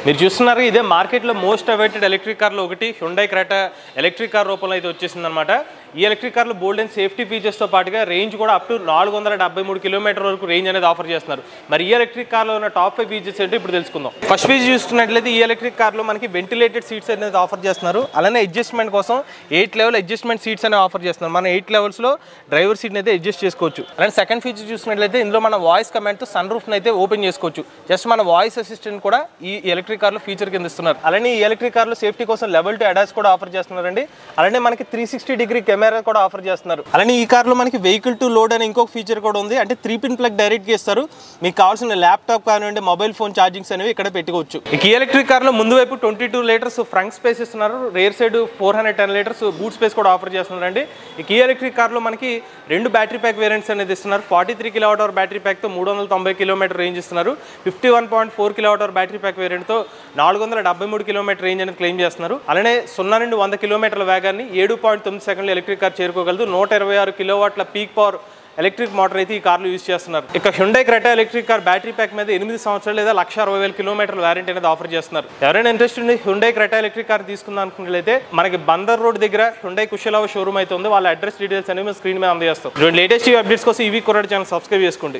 మీరు చూస్తున్నారు ఇదే మార్కెట్లో మోస్ట్ అవైటెడ్ ఎలక్ట్రిక్ కార్లో ఒకటి హ్యుండై క్రెటా ఎలక్ట్రిక్ కార్ రూపంలో అయితే వచ్చేసిందనమాట. ఈ ఎలక్ట్రిక్ కార్లు బోల్డ్ అండ్ సేఫ్టీ ఫీచర్స్తో పాటుగా రేంజ్ కూడా అప్ టు 473 కిలోమీటర్ వరకు రేంజ్ అనేది ఆఫర్ చేస్తున్నారు. మరి ఈ ఎలక్ట్రిక్ కార్లో ఉన్న టాప్ 5 ఫీచర్స్ ఏంటో ఇప్పుడు తెలుసుకుందాం. ఫస్ట్ ఫీచర్ చూసుకున్నట్లయితే ఈ ఎలక్ట్రిక్ కార్లో మనకి వెంటిలేటెడ్ సీట్స్ అనేది ఆఫర్ చేస్తున్నారు. అలానే అడ్జస్ట్మెంట్ కోసం 8 లెవెల్ అడ్జస్ట్మెంట్ సీట్స్ అనేవి ఆఫర్ చేస్తున్నారు. మనం 8 లెవెల్స్లో డ్రైవర్ సీట్ని అయితే అడ్జస్ట్ చేసుకోవచ్చు. అలానే సెకండ్ ఫీచర్ చూసుకున్నట్లయితే ఇందులో మన వాయిస్ కమాండ్తో సన్ రూఫ్ని అయితే ఓపెన్ చేసుకోవచ్చు. జస్ట్ మన వాయిస్ అసిస్టెంట్ కూడా ఈ ఎలక్ట్రిక్ కార్లో ఫీచర్ కింద ఇస్తున్నారు. అలానే ఈ ఎలక్ట్రిక్ కార్లో సేఫ్టీ కోసం లెవెల్ 2 అడాస్ కూడా ఆఫర్ చేస్తున్నారండి. అలానే మనకి 360 డిగ్రీ కెమెరా కూడా ఆఫర్ చేస్తున్నారు. అలానే ఈ కార్లో మనకి వెహికల్ టు లోడ్ అనే ఇంకొక ఫీచర్ కూడా ఉంది. అంటే 3 పిన్ ప్లగ్ డైరెక్ట్గా ఇస్తారు. మీకు కావాల్సిన ల్యాప్టాప్ కానివ్వండి మొబైల్ ఫోన్ ఛార్జింగ్స్ అనేవి ఇక్కడ పెట్టుకోవచ్చు. ఈ ఎలక్ట్రిక్ కార్లో ముందు వైపు 22 లీటర్స్ ఫ్రంట్ స్పేస్ ఇస్తున్నారు. Rare side 410 litres boot space కూడా ఆఫర్ చేస్తున్నారండి. ఈ ఎలక్ట్రిక్ కార్లో మనకి 2 బ్యాటరీ ప్యాక్ వేరియంట్స్ అనేది ఇస్తున్నారు. 43 kWh బ్యాటరీ ప్యాక్తో 390 కిలోమీటర్ రేంజ్ ఇస్తున్నారు. 51.4 kWh బ్యాటరీ ప్యాక్ వేరియంట్తో 473 కిలోమీటర్ రేంజ్ అనేది క్లెయిమ్ చేస్తున్నారు. అలానే 0 నుండి 100 కిలోమీటర్ల వేగాన్ని 7.9 సెకండ్లు ఎలక్ట్రిక్ కార్ చేరుకోగలదు. 126 కిలోవాట్ల పీక్ పవర్ ఎలక్ట్రిక్ మోటార్ అయితే ఈ కార్లు యూజ్ చేస్తున్నారు. ఇక Hyundai Creta electric car battery pack మీద 8 సంవత్సరాలు లేదా 1,60,000 కిలోమీటర్ల వారంటీ అనేది ఆఫర్ చేస్తున్నారు. ఎవరైనా ఇంట్రెస్ట్ ఉండి హ్యుండై క్రెటా ఎలక్ట్రిక్ కార్ తీసుకుందాం అనుకున్నట్లయితే మనకి బందర్ రోడ్ దగ్గర హ్యుండై కుషలావ్ షోరూమ్ అయితే ఉంది. వాళ్ళ అడ్రస్ డీటెయిల్స్ అనేవి స్క్రీన్ మీద అందజేస్తాం. లేటెస్ట్ అప్డేట్స్ కోసం ఈవీ కొరడ్ ఛానల్ సబ్స్క్రైబ్ చేసుకోండి.